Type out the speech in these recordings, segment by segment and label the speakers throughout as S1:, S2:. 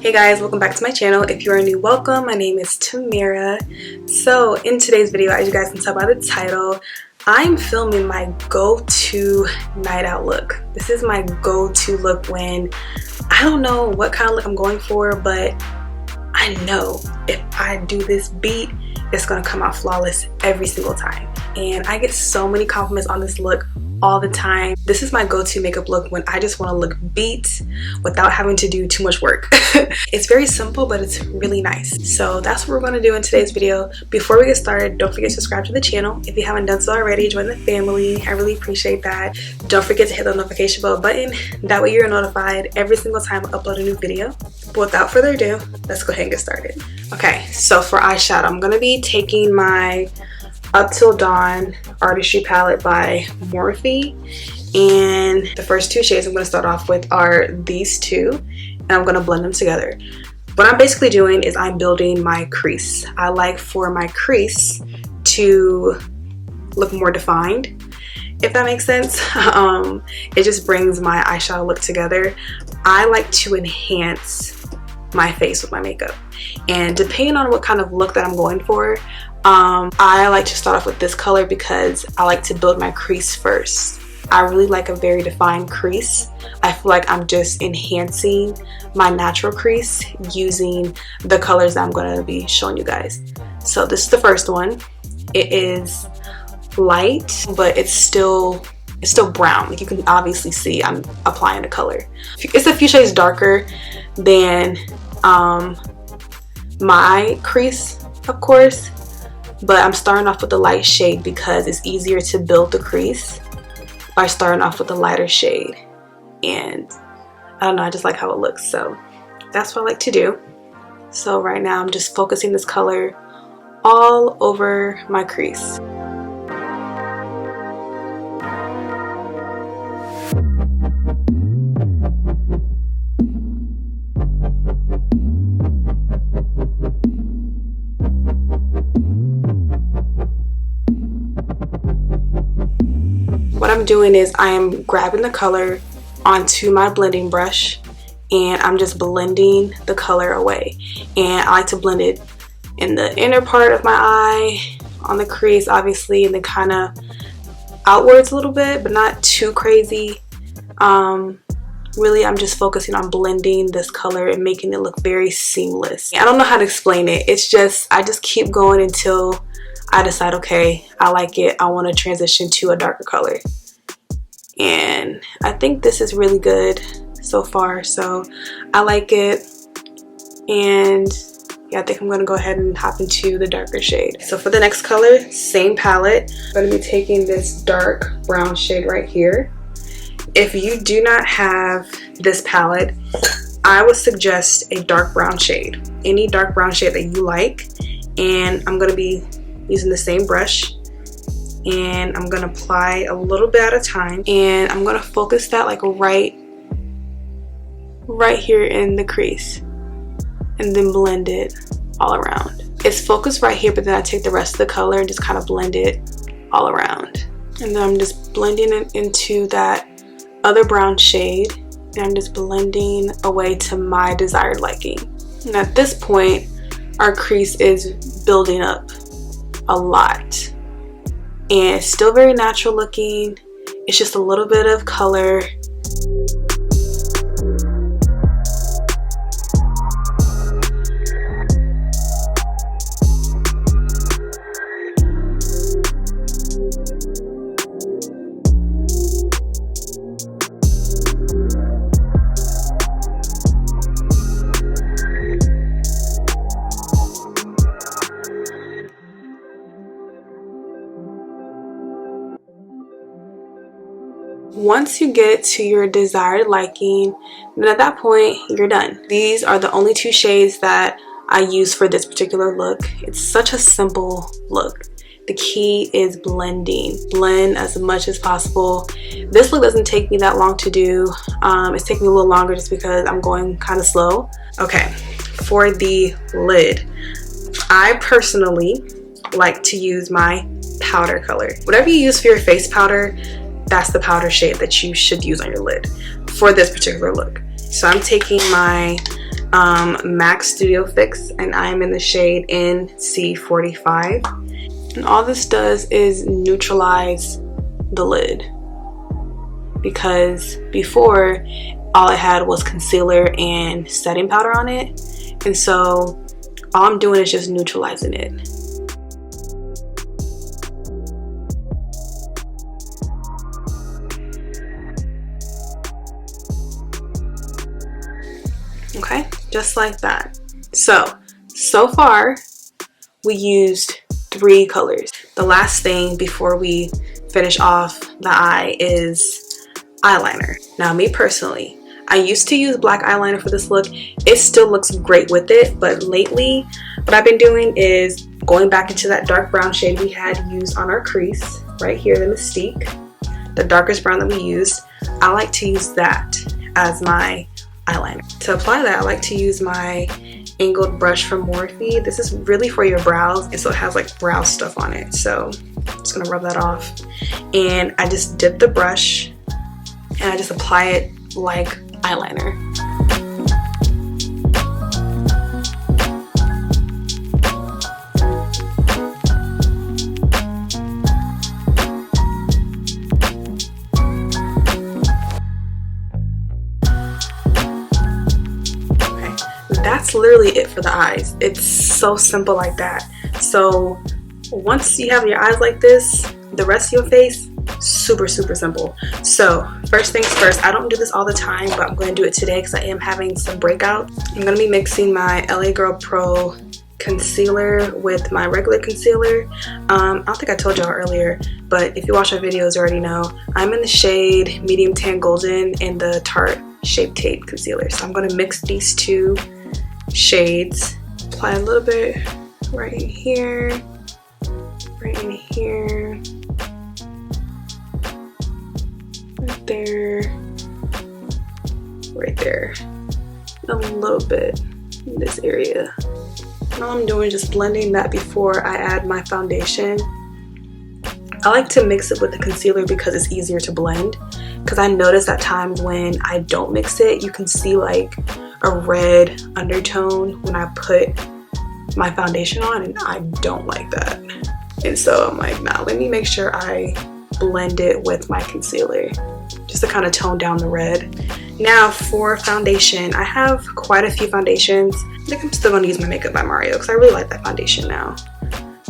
S1: Hey guys, welcome back to my channel. If you are new, welcome. My name is Tamera. So in today's video, as you guys can tell by the title, I'm filming my go-to night out look. This is my go-to look when I don't know what kind of look I'm going for, but I know if I do this beat, it's gonna come out flawless every single time. And I get so many compliments on this look all the time. This is my go-to makeup look when I just want to look beat without having to do too much work. It's very simple, but it's really nice. So that's what we're going to do in today's video. Before we get started, don't forget to subscribe to the channel. If you haven't done so already, join the family. I really appreciate that. Don't forget to hit the notification bell button. That way you're notified every single time I upload a new video. But without further ado, let's go ahead and get started. Okay, so for eyeshadow, I'm going to be taking my Up Till Dawn Artistry palette by Morphe, and the first two shades I'm going to start off with are these two, and I'm going to blend them together. What I'm basically doing is I'm building my crease. I like for my crease to look more defined, if that makes sense. It just brings my eyeshadow look together. I like to enhance my face with my makeup, and depending on what kind of look that I'm going for, I like to start off with this color because I like to build my crease first. I really like a very defined crease. I feel like I'm just enhancing my natural crease using the colors that I'm going to be showing you guys. So this is the first one. It is light, but it's still brown. Like you can obviously see I'm applying the color. It's a few shades darker than my crease, of course, but I'm starting off with the light shade because it's easier to build the crease by starting off with the lighter shade. And I don't know, I just like how it looks, so that's what I like to do. So right now I'm just focusing this color all over my crease. What I'm doing is I am grabbing the color onto my blending brush and I'm just blending the color away. And I like to blend it in the inner part of my eye, on the crease obviously, and then kind of outwards a little bit, but not too crazy. Really, I'm just focusing on blending this color and making it look very seamless. I don't know how to explain it. It's just, I just keep going until I decide, okay, I like it, I want to transition to a darker color. And I think this is really good so far, so I like it. And yeah, I think I'm going to go ahead and hop into the darker shade. So for the next color, same palette, I'm going to be taking this dark brown shade right here. If you do not have this palette, I would suggest a dark brown shade, any dark brown shade that you like. And I'm going to be using the same brush, and I'm going to apply a little bit at a time, and I'm going to focus that like right here in the crease, and then blend it all around. It's focused right here, but then I take the rest of the color and just kind of blend it all around, and then I'm just blending it into that other brown shade, and I'm just blending away to my desired liking. And at this point our crease is building up a lot, and it's still very natural looking. It's just a little bit of color. Once you get to your desired liking, then at that point you're done. These are the only two shades that I use for this particular look. It's such a simple look. The key is blending. Blend as much as possible. This look doesn't take me that long to do. It's taking me a little longer just because I'm going kind of slow. Okay, for the lid, I personally like to use my powder color. Whatever you use for your face powder, that's the powder shade that you should use on your lid for this particular look. So I'm taking my MAC Studio Fix, and I'm in the shade NC45. And all this does is neutralize the lid, because before all I had was concealer and setting powder on it, and so all I'm doing is just neutralizing it. Okay, just like that. So far we used 3 colors. The last thing before we finish off the eye is eyeliner. Now, me personally, I used to use black eyeliner for this look. It still looks great with it, but lately what I've been doing is going back into that dark brown shade we had used on our crease right here, the Mystique, the darkest brown that we used. I like to use that as my eyeliner. To apply that, I like to use my angled brush from Morphe. This is really for your brows, and so it has like brow stuff on it. So I'm just gonna rub that off, and I just dip the brush and I just apply it like eyeliner. That's literally it for the eyes. It's so simple like that. So once you have your eyes like this, the rest of your face, super simple. So first things first, I don't do this all the time, but I'm going to do it today because I am having some breakout. I'm going to be mixing my LA Girl Pro concealer with my regular concealer. I don't think I told y'all earlier, but if you watch my videos, you already know I'm in the shade Medium Tan Golden in the Tarte Shape Tape concealer. So I'm going to mix these 2 shades, apply a little bit right in here, right in here, right there, right there, a little bit in this area. And all I'm doing is just blending that before I add my foundation. I like to mix it with the concealer because it's easier to blend, because I notice at times when I don't mix it, you can see like a red undertone when I put my foundation on, and I don't like that. And so I'm like, nah, let me make sure I blend it with my concealer just to kind of tone down the red. Now for foundation, I have quite a few foundations. I think I'm still gonna use my Makeup by Mario because I really like that foundation now.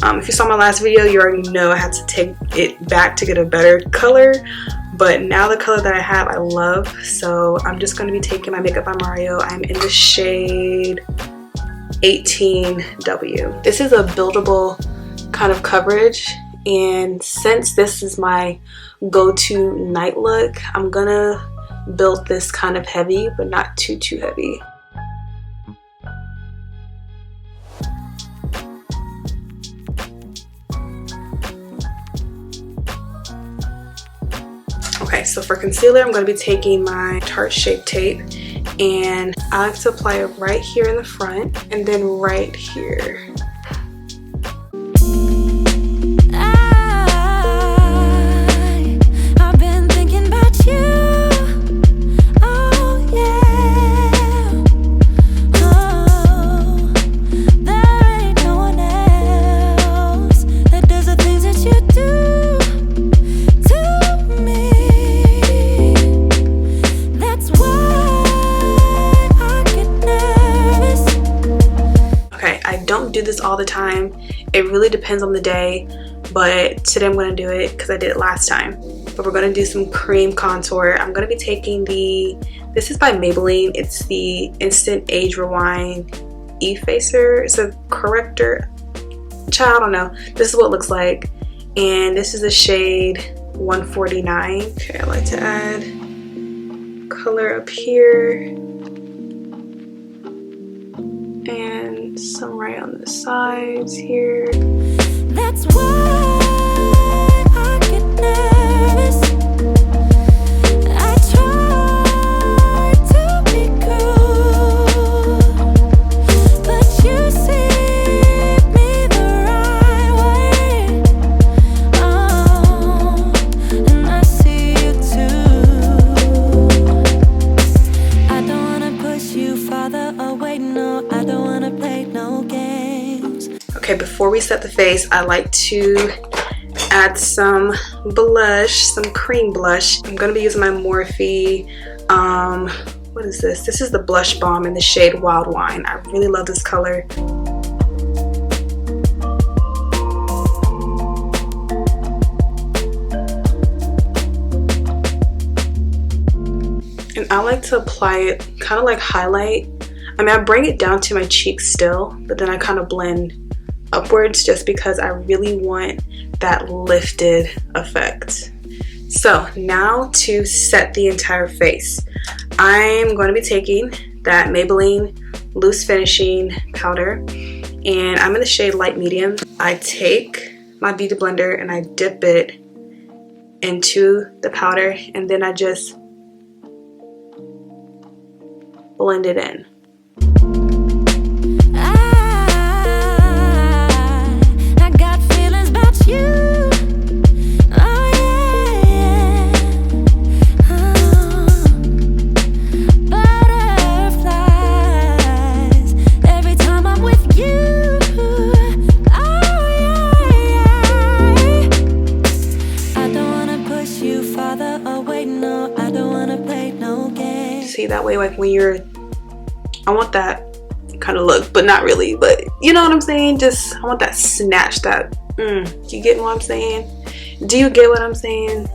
S1: If you saw my last video, you already know I had to take it back to get a better color, but now the color that I have, I love. So I'm just going to be taking my Makeup by Mario. I'm in the shade 18W. This is a buildable kind of coverage, and since this is my go-to night look, I'm gonna build this kind of heavy, but not too heavy. Okay, so for concealer, I'm going to be taking my Tarte Shape Tape, and I like to apply it right here in the front and then right here. I've been thinking about you. Oh yeah. Oh, there ain't no one else that does the things that you do. Don't do this all the time. It really depends on the day, but today I'm going to do it because I did it last time. But we're going to do some cream contour. I'm going to be taking this is by Maybelline. It's the Instant Age Rewind Effacer. It's a corrector. Child, I don't know. This is what it looks like. And this is the shade 149. Okay, I like to add color up here. And some right on the sides here. That's why I get nervous. I try to be cool, but you see me the right way. Oh, and I see you too. I don't wanna push you farther away.
S2: no, I don't wanna play no games.
S1: Okay, before we set the face, I like to add some blush, some cream blush. I'm gonna be using my Morphe, what is this? This is the Blush Balm in the shade Wild Wine. I really love this color. And I like to apply it kind of like highlight. I mean, I bring it down to my cheeks still, but then I kind of blend upwards just because I really want that lifted effect. So now to set the entire face, I'm going to be taking that Maybelline Loose Finishing powder, and I'm in the shade Light Medium. I take my beauty blender and I dip it into the powder, and then I just blend it in.
S2: I got feelings about you.
S1: See, that way, like when you're, I want that kind of look, but not really, but you know what I'm saying? Just, I want that snatch, that, you get what I'm saying? Do you get what I'm saying?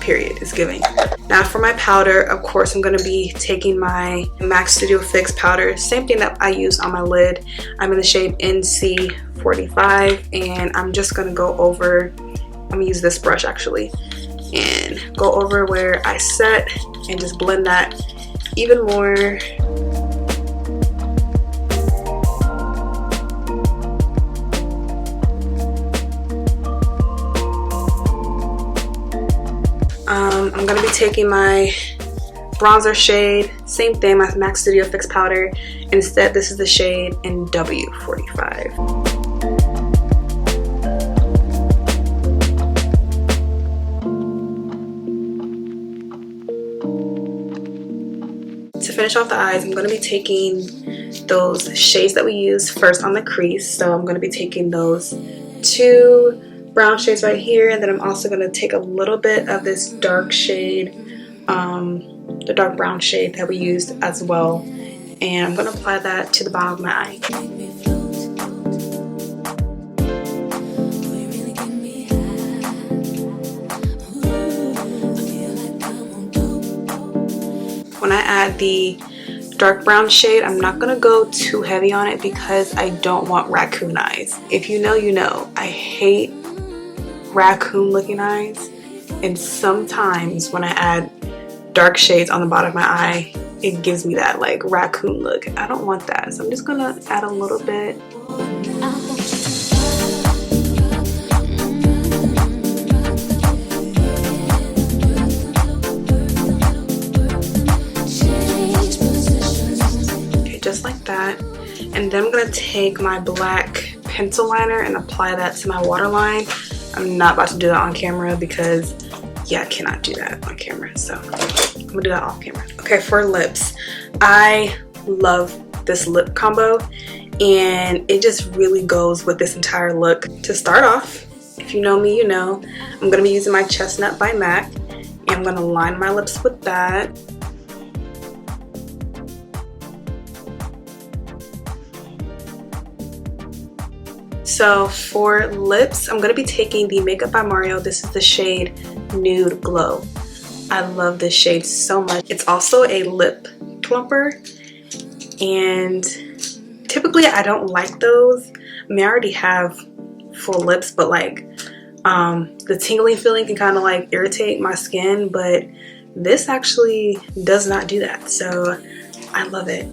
S1: Period, it's giving. Now for my powder, of course, I'm gonna be taking my MAC Studio Fix powder, same thing that I use on my lid. I'm in the shade NC45, and I'm just gonna go over, I'm gonna use this brush actually, and go over where I set and just blend that even more. I'm gonna be taking my bronzer shade, same thing, my MAC Studio Fix powder. Instead, this is the shade NW45. To finish off the eyes, I'm going to be taking those shades that we used first on the crease. So I'm going to be taking those two brown shades right here, and then I'm also going to take a little bit of this dark shade, the dark brown shade that we used as well, and I'm going to apply that to the bottom of my eye. When I add the dark brown shade, I'm not gonna go too heavy on it because I don't want raccoon eyes. If you know, you know. I hate raccoon looking eyes, and sometimes when I add dark shades on the bottom of my eye, it gives me that like raccoon look. I don't want that, so I'm just gonna add a little bit. Just like that, and then I'm gonna take my black pencil liner and apply that to my waterline. I'm not about to do that on camera because, yeah, I cannot do that on camera, so I'm gonna do that off camera. Okay, for lips, I love this lip combo, and it just really goes with this entire look. To start off, if you know me, you know, I'm gonna be using my Chestnut by MAC, and I'm gonna line my lips with that. So for lips, I'm going to be taking the Makeup by Mario. This is the shade Nude Glow. I love this shade so much. It's also a lip plumper, and typically I don't like those. I mean, I already have full lips, but like the tingling feeling can kind of like irritate my skin, but this actually does not do that, so I love it.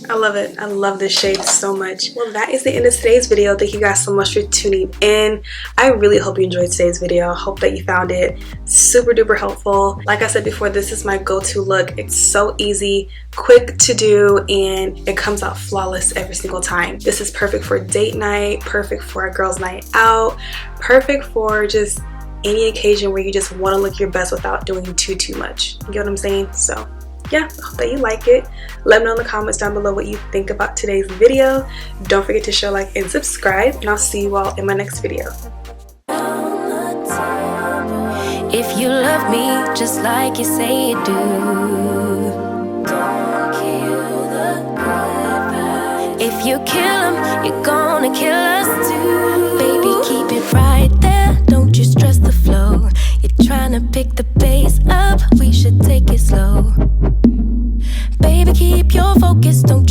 S1: I love it. I love this shade so much. Well, that is the end of today's video. Thank you guys so much for tuning in. I really hope you enjoyed today's video. I hope that you found it super duper helpful. Like I said before, this is my go-to look. It's so easy, quick to do, and it comes out flawless every single time. This is perfect for date night, perfect for a girl's night out, perfect for just any occasion where you just want to look your best without doing too much. You get what I'm saying? So yeah, I hope that you like it. Let me know in the comments down below what you think about today's video. Don't forget to share, like, and subscribe, and I'll see you all in my next video.
S2: If you love me just like you say you do, don't kill the good vibes. If you kill them, you're gonna kill us too. Baby, keep it right there, don't you stress the flow. You're trying to pick the pace up, we should take it slow. Baby, keep your focus, don't